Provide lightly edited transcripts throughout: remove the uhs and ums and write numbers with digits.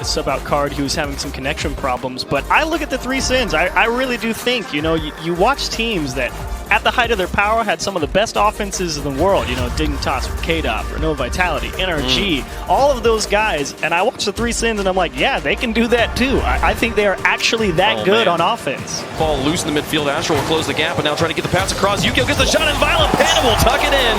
It's about Card, who's having some connection problems, but I look at the three sins. I really do think, you know, you watch teams that at the height of their power had some of the best offenses in the world, you know, Dignitas, K-Dop, Renova Vitality, NRG, all of those guys, and I watch the three sins and I'm like, yeah, they can do that too. I think they are actually that good on offense. Ball loose in the midfield, Astral will close the gap, and now trying to get the pass across. Yukio gets the shot, and Violent Panda will tuck it in.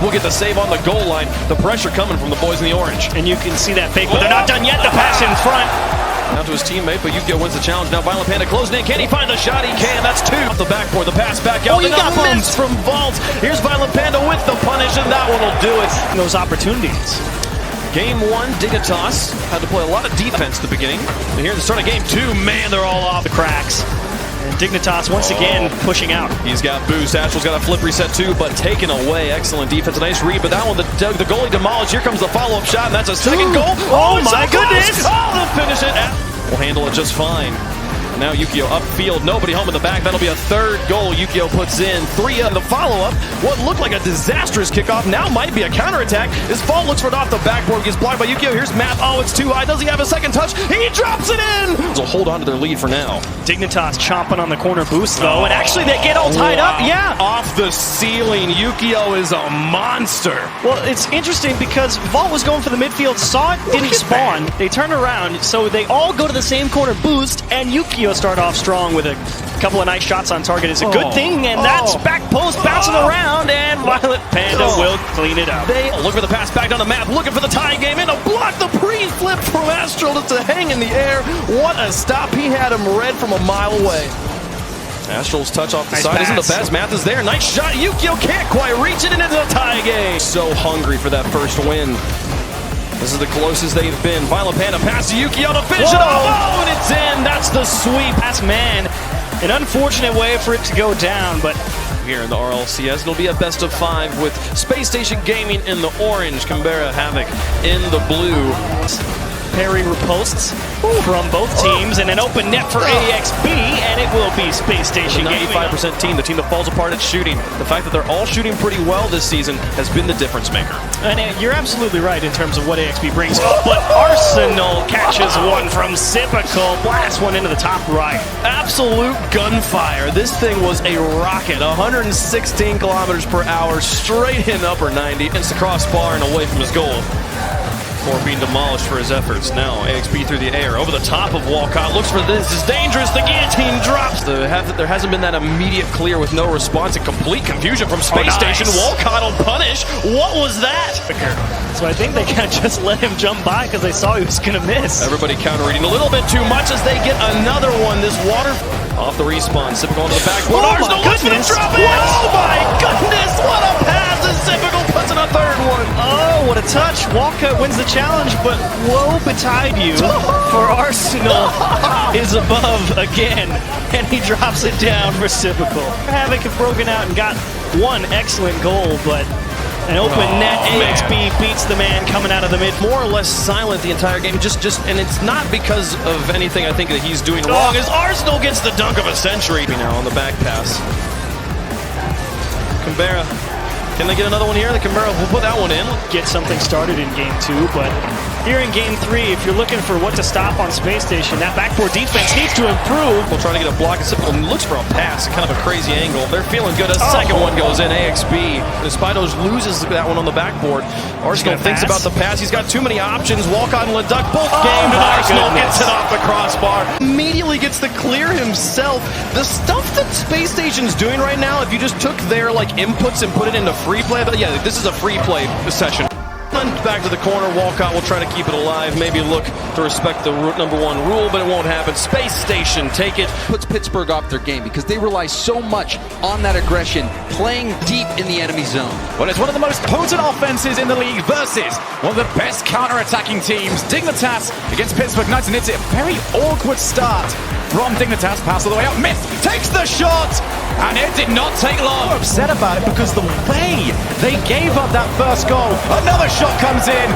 We'll get the save on the goal line. The pressure coming from the boys in the orange. And you can see that fake, but they're not done yet. The pass in front. Now to his teammate, but Yukio wins the challenge. Now Violent Panda closing in. Can he find the shot? He can. That's two. Off the backboard. The pass back out. Oh, you got miss from Vault. Here's Violent Panda with the punish, and that one will do it. Those opportunities. Game one, Dignitas had to play a lot of defense at the beginning. And here at the start of game two, man, they're all off the cracks. And Dignitas once again pushing out. He's got boost. Astral's got a flip reset too, but taken away. Excellent defense. A nice read, but that one, the goalie demolished. Here comes the follow-up shot, and that's a second goal. Oh my goodness! Oh, they'll finish it. We'll handle it just fine. Now Yukio upfield, nobody home in the back. That'll be a third goal Yukio puts in. 3 on the follow-up. What looked like a disastrous kickoff now might be a counterattack. His Fall looks for it off the backboard, gets blocked by Yukio. Here's Matt. Oh, it's too high. Does he have a second touch? He drops it in! They'll hold on to their lead for now. Dignitas chomping on the corner boost, though, and actually they get all tied up. Yeah. Off the ceiling. Yukio is a monster. Well, it's interesting because Vault was going for the midfield, saw it, didn't spawn. They turn around, so they all go to the same corner boost, and Yukio start off strong with a couple of nice shots on target. It's a good thing, and that's back post bouncing around, and Violent Panda will clean it up. They look for the pass back down the map, looking for the tie game in to block the pre-flip from Astral just to hang in the air. What a stop. He had him read from a mile away. Astral's touch off the side isn't the best. Math is there. Nice shot. Yukio can't quite reach it, and into the tie game. So hungry for that first win. This is the closest they've been. Violent Panda pass to Yukio to finish it off. Oh, and it's in. That's the sweep. That's, man, an unfortunate way for it to go down, but here in the Rlcs, it'll be a best of 5 with Space Station Gaming in the orange, Canberra Havoc in the blue. Parry riposts from both teams, and an open net for AXB, and it will be Space Station Gaming. 95% team, the team that falls apart at shooting. The fact that they're all shooting pretty well this season has been the difference maker. And you're absolutely right in terms of what AXB brings. But Arsenal catches one from Sipical, blast one into the top right. Absolute gunfire. This thing was a rocket. 116 kilometers per hour, straight in upper 90, into the crossbar and away from his goal. Before being demolished for his efforts. Now AXB through the air, over the top of Walcott, looks for this, is dangerous, the guillotine drops. There hasn't been that immediate clear with no response and complete confusion from Space Station. Walcott will punish. What was that? So I think they kind of just let him jump by because they saw he was going to miss. Everybody counter-reading a little bit too much as they get another one. This water off the respawn, Sipical onto the backboard. Oh my goodness! Oh my goodness, what a pass, and Sipical puts in a third one. Oh, what a touch. Walcott wins the challenge, but woe betide you, for Arsenal is above again, and he drops it down for Sipical. Havoc have broken out and got one excellent goal, but an open net. AXB beats the man coming out of the mid. More or less silent the entire game, and it's not because of anything I think that he's doing wrong, as Arsenal gets the dunk of a century now on the back pass. Canberra. Can they get another one here? The Canberra will put that one in. Get something started in game 2, but here in game 3, if you're looking for what to stop on Space Station, that backboard defense needs to improve. We'll try to get a block and Sipical looks for a pass, kind of a crazy angle. They're feeling good. A second one goes in. AXB. Spidos loses that one on the backboard. Arsenal thinks about the pass. He's got too many options. Walcott and Leduc both gamed, and Arsenal gets it off the crossbar. Immediately gets the clear himself. The stuff that Space Station's doing right now, if you just took their inputs and put it into free play, but yeah, this is a free play session. Back to the corner, Walcott will try to keep it alive, maybe look to respect the number 1 rule, but it won't happen. Space Station, take it. Puts Pittsburgh off their game because they rely so much on that aggression, playing deep in the enemy zone. Well, it's one of the most potent offenses in the league versus one of the best counter-attacking teams. Dignitas against Pittsburgh Knights, and it's a very awkward start from Dignitas. Pass all the way up, missed, takes the shot, and it did not take long. I'm upset about it because the way they gave up that first goal, another shot comes in.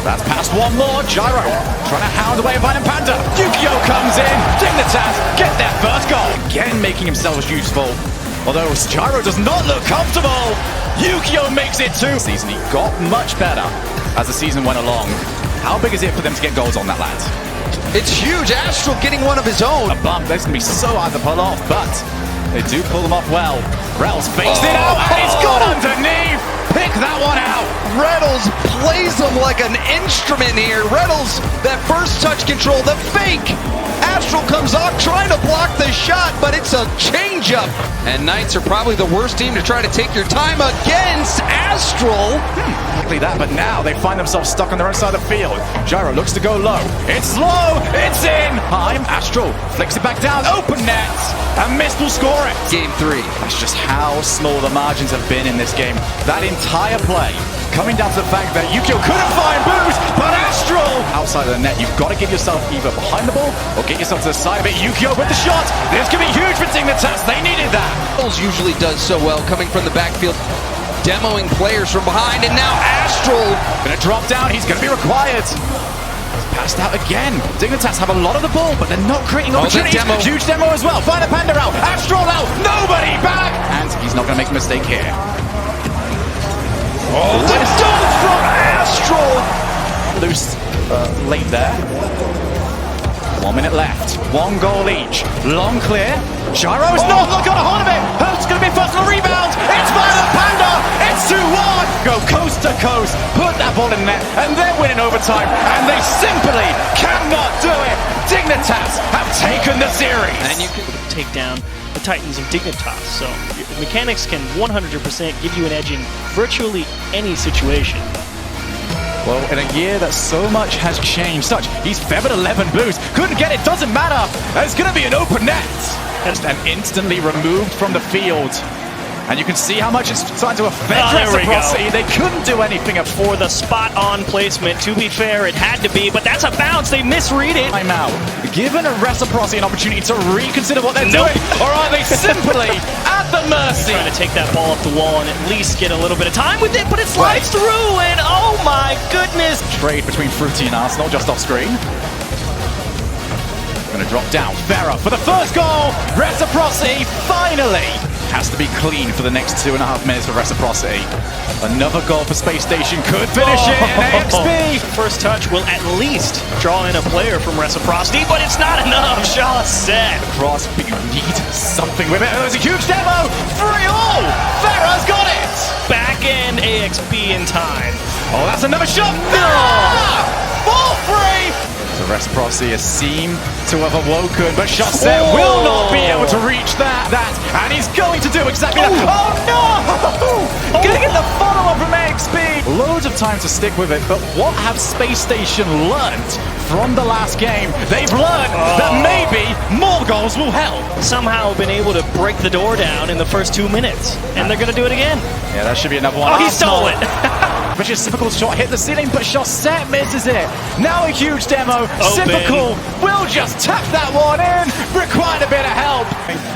That's past one more. Gyro trying to hound away Violent Panda. Yukio comes in. Dignitas get their first goal. Again making himself useful. Although Gyro does not look comfortable. Yukio makes it 2. Season, he got much better as the season went along. How big is it for them to get goals on that, lads? It's huge. Astral getting one of his own. A bump. That's going to be so hard to pull off, but they do pull them off well. Rels fakes it out, and it's gone underneath. Pick that one out. Reynolds plays him like an instrument here. Reynolds, that first touch control, the fake. Astral comes off trying to block the shot, but it's a changeup. And Knights are probably the worst team to try to take your time against Astral. Exactly that, but now they find themselves stuck on their own side of the field. Gyro looks to go low. It's low. It's in. Time. Astral flicks it back down. Open net. And Mist will score it. Game 3. That's just how small the margins have been in this game. That entire play coming down to the fact that Yukio couldn't find Boost, but Astral outside of the net. You've got to get yourself either behind the ball or get yourself to the side of it. Yukio with the shot. This could be huge for Dignitas. They needed that. Usually does so well coming from the backfield, demoing players from behind, and now Astral Gonna drop down. He's gonna be required. Passed out again. Dignitas have a lot of the ball, but they're not creating opportunities. Demo. Huge demo as well. Find a Panda out. Astral out. Nobody back. And he's not going to make a mistake here. Oh, the dunk from Astral. Loose late there. 1 minute left. 1 goal each. Long clear. Gyro is not got a hold of it. It's going to be first on the rebound. It's Violent Panda. It's 2-1. Go coast to coast. Put that ball in net. And they're winning overtime. And they simply cannot do it. Dignitas have taken the series. And you can take down the Titans of Dignitas. So mechanics can 100% give you an edge in virtually any situation. Well, in a year that so much has changed, he's feathered 11 boosts, couldn't get it, doesn't matter. It's going to be an open net. And instantly removed from the field. And you can see how much it's starting to affect Reciprocity. They couldn't do anything for the spot-on placement. To be fair, it had to be, but that's a bounce. They misread it. I'm out. Given a Reciprocity an opportunity to reconsider what they're doing, or are they simply at the mercy? Trying to take that ball off the wall and at least get a little bit of time with it, but it slides through, and oh my goodness. Trade between Fruity and Arsenal just off screen. Going to drop down. Farah for the first goal. Reciprocity finally has to be clean for the next 2.5 minutes for Reciprocity. Another goal for Space Station could finish it in AXB. First touch will at least draw in a player from Reciprocity, but it's not enough. Shaw set. Cross, but you need something with it. There's a huge demo. 3-all. Farah's got it. Back end AXB in time. Oh, that's another shot. Ball free. The Reciprocity has seemed to have awoken, but Shosset will not be able to reach that, and he's going to do exactly that. Oh no! Gonna get the follow-up from AXB. Loads of time to stick with it, but what have Space Station learned from the last game? They've learned that maybe more goals will help. Somehow been able to break the door down in the first 2 minutes, and they're gonna do it again. Yeah, that should be another one. Oh, he stole it! Vicious Simple shot hit the ceiling, but Shosset misses it. Now a huge demo. Simple will just tap that one in. Required a bit of help.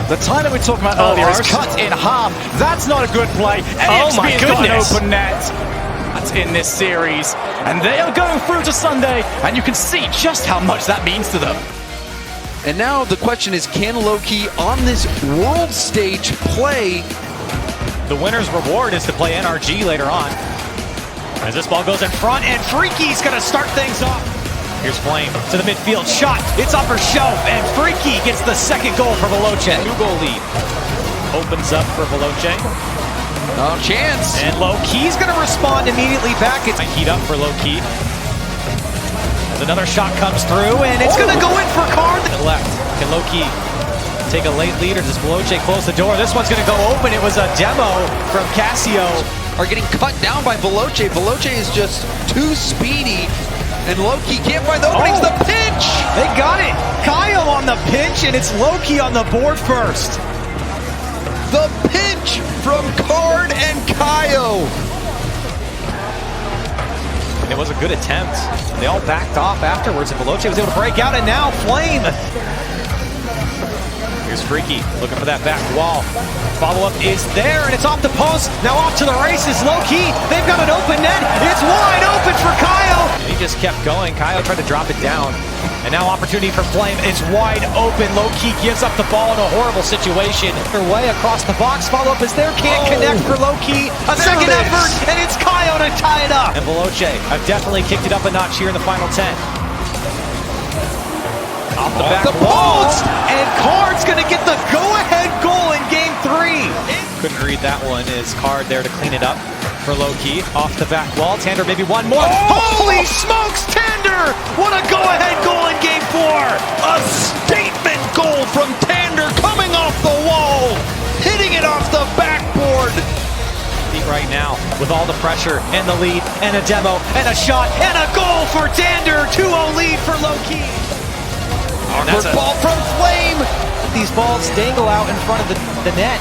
The time that we were talking about earlier is cut in half. That's not a good play. AXB has got an open net. That's in this series. And they are going through to Sunday. And you can see just how much that means to them. And now the question is, can Loki on this world stage play? The winner's reward is to play NRG later on. As this ball goes in front, and Freaky's going to start things off. Here's Flame to the midfield shot. It's upper shelf, and Freaky gets the second goal for Veloce. 2-goal lead. Opens up for Veloce. No chance. And Low-Key's going to respond immediately back. It's heat up for Low-Key. As another shot comes through, and it's going to go in for Card. To the left. Can Low-Key take a late lead, or does Veloce close the door? This one's going to go open. It was a demo from Casio. Are getting cut down by Veloce. Veloce is just too speedy, and Loki can't find the openings. The pitch! They got it! Kyle on the pitch, and it's Loki on the board first. The pitch from Card and Kaio. And it was a good attempt. They all backed off afterwards, and Veloce was able to break out, and now Flame. Here's Freaky looking for that back wall. Follow-up is there, and it's off the post. Now off to the races. Low-Key, they've got an open net. It's wide open for Kyle. And he just kept going. Kyle tried to drop it down. And now opportunity for Flame. It's wide open. Low-key gives up the ball in a horrible situation. Their way across the box. Follow-up is there. Can't connect for Low-key. A second effort, and it's Kaio to tie it up. And Veloce have definitely kicked it up a notch here in the final 10. Off the back wall. And Card's going to get the go-ahead goal in Game 3. Couldn't read that one. Is Card there to clean it up for Low-key. Off the back wall. Tander maybe one more. Holy smokes, Tander! What a go-ahead goal in Game 4! A statement goal from Tander coming off the wall, hitting it off the backboard. Right now, with all the pressure and the lead and a demo and a shot and a goal for Tander. 2-0 lead for Low-key. Awkward ball from Flame. These balls dangle out in front of the net.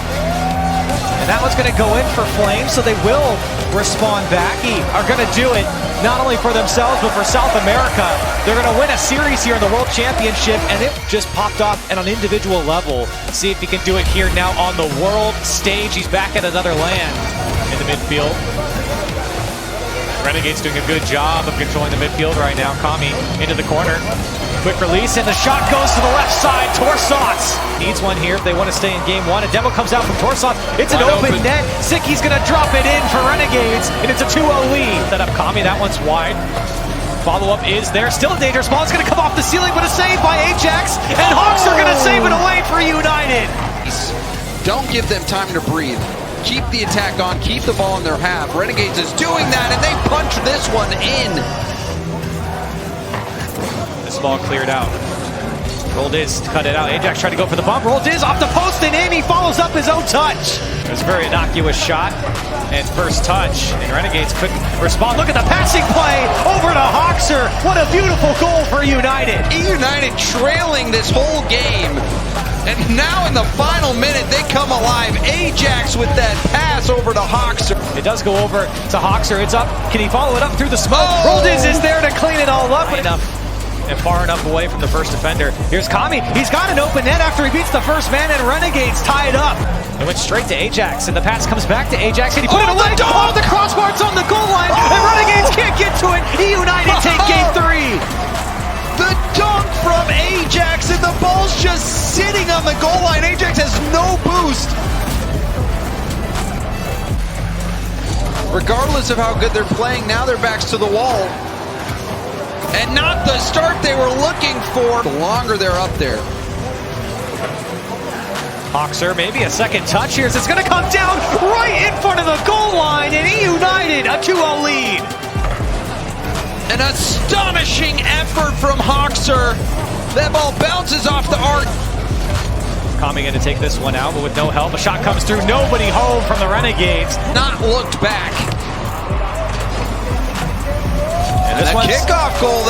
And that one's going to go in for Flame, so they will respond back. Are going to do it not only for themselves, but for South America. They're going to win a series here in the World Championship, and it just popped off at an individual level. See if he can do it here now on the world stage. He's back at another land in the midfield. Renegade's doing a good job of controlling the midfield right now. Kami into the corner. Quick release, and the shot goes to the left side. Torsats needs one here if they want to stay in Game 1. A demo comes out from Torsats. It's an open net. Sicky's going to drop it in for Renegades, and it's a 2-0 lead. Set up Kami. That one's wide. Follow-up is there. Still a dangerous ball. It's going to come off the ceiling, but a save by Ajax. And Hawks are going to save it away for United. Don't give them time to breathe. Keep the attack on. Keep the ball in their half. Renegades is doing that, and they punch this one in. Ball cleared out. Roldiz cut it out. Ajax tried to go for the bump. Roldiz off the post and in. He follows up his own touch. It was a very innocuous shot and first touch. And Renegades couldn't respond. Look at the passing play over to Hawkser. What a beautiful goal for United. United trailing this whole game. And now in the final minute, they come alive. Ajax with that pass over to Hawkser. It does go over to Hawkser. It's up. Can he follow it up through the smoke? Roldiz is there to clean it all up. Enough. And far enough away from the first defender. Here's Kami. He's got an open net after he beats the first man, and Renegades tie it up. It went straight to Ajax, and the pass comes back to Ajax, and he put it away. The crossbar's on the goal line, and Renegades can't get to it. United take Game 3. The dunk from Ajax, and the ball's just sitting on the goal line. Ajax has no boost. Regardless of how good they're playing, now their backs to the wall. And not the start they were looking for. The longer they're up there. Hawkser, maybe a second touch here. It's going to come down right in front of the goal line, and United a 2-0 lead. An astonishing effort from Hawkser. That ball bounces off the arc. Kami going to take this one out, but with no help. A shot comes through. Nobody home from the Renegades. Not looked back. And this one's kickoff goal.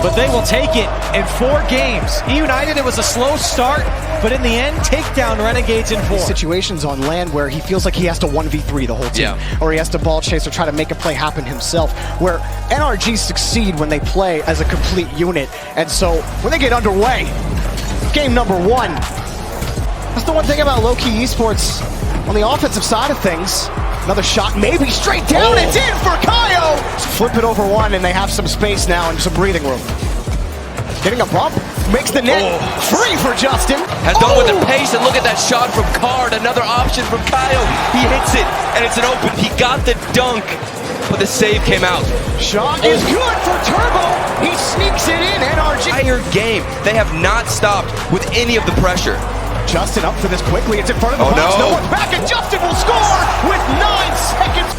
But they will take it in 4 games. United, it was a slow start, but in the end, take down Renegades in 4. Situations on land where he feels like he has to 1v3 the whole team, or he has to ball chase or try to make a play happen himself, where NRG succeed when they play as a complete unit. And so when they get underway, game number 1, that's the one thing about low-key esports on the offensive side of things. Another shot, maybe straight down. It's in for Kaio. Flip it over one, and they have some space now and some breathing room. Getting a bump, makes the net free for Justin. Has done with the pace, and look at that shot from Card. Another option from Kaio. He hits it, and it's an open. He got the dunk, but the save came out. Shot is good for Turbo. He sneaks it in. NRG. Entire game, they have not stopped with any of the pressure. Justin up for this quickly. It's in front of the box. No one's back, and Justin will score with 9 seconds.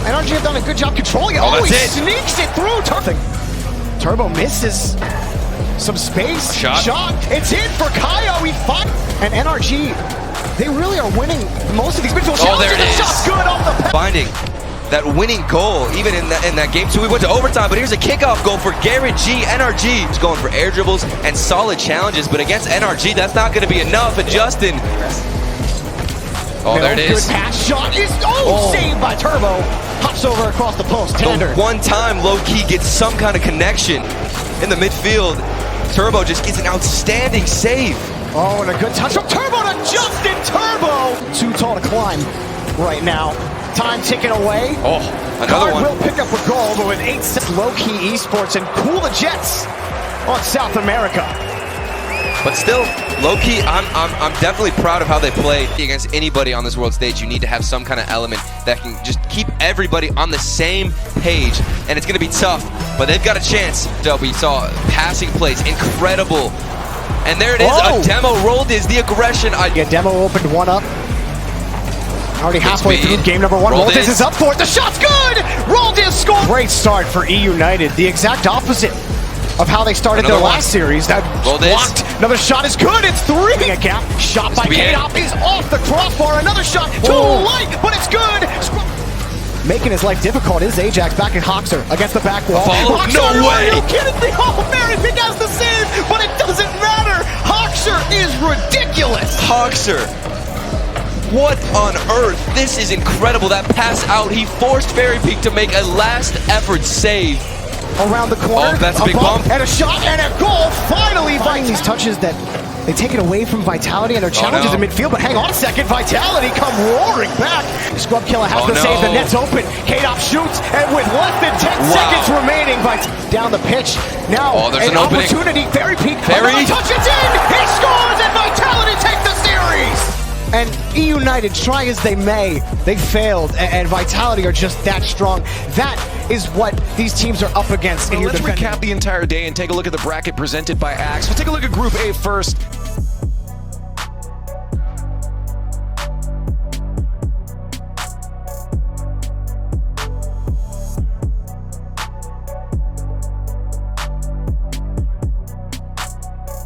NRG have done a good job controlling it. He sneaks it through. Turbo misses some space. Shot. It's in for Kaio. He fought. And NRG, they really are winning most of these midfield challenges. There it is. Shot's good off the finding that winning goal, even in that game 2, we went to overtime, but here's a kickoff goal for Garrett G. NRG is going for air dribbles and solid challenges, but against NRG, that's not going to be enough. And Justin, there it is. Good pass. Shot is saved by Turbo. Hops over across the post. The one time low-key gets some kind of connection in the midfield, Turbo just gets an outstanding save. Oh, and a good touch from Turbo to Justin. Turbo. Too tall to climb right now. Time ticking away. Another one. will pick up a goal, but with 8 seconds, low-key esports and cool the Jets on South America. But still, low-key, I'm definitely proud of how they played. Against anybody on this world stage, you need to have some kind of element that can just keep everybody on the same page, and it's going to be tough, but they've got a chance. So we saw passing plays, incredible. And there it is, Whoa. a demo rolled is the aggression. Yeah, Demo opened one up. Already halfway through game number 1. Roldiz is up for it. The shot's good! Roldiz scored! Great start for E United. The exact opposite of how they started their last series. That blocked. Another shot is good. It's 3. A gap. Shot by K-Dop is off the crossbar. Another shot. Too light, but it's good. Making his life difficult is Ajax back at Hoxer against the back wall. No way! Are you kidding me? Oh, Merrick has the save, but it doesn't matter. Hoxer is ridiculous. Hoxer. What on earth? This is incredible. That pass out, he forced Fairy Peak to make a last effort save. Around the corner. Oh, that's a big bump. And a shot and a goal. Finally, finding these touches that they take it away from Vitality and their challenges in midfield. But hang on a second, Vitality come roaring back. Scrub Killer has the save. The net's open. K-Dop shoots, and with less than 10 seconds remaining, down the pitch. Now, there's an opportunity. Fairy Peak. Another touch, it's in. He scores, and Vitality take the series. And E United, try as they may, they failed, and Vitality are just that strong. That is what these teams are up against. Let's recap the entire day and take a look at the bracket presented by Axe. We'll take a look at Group A first.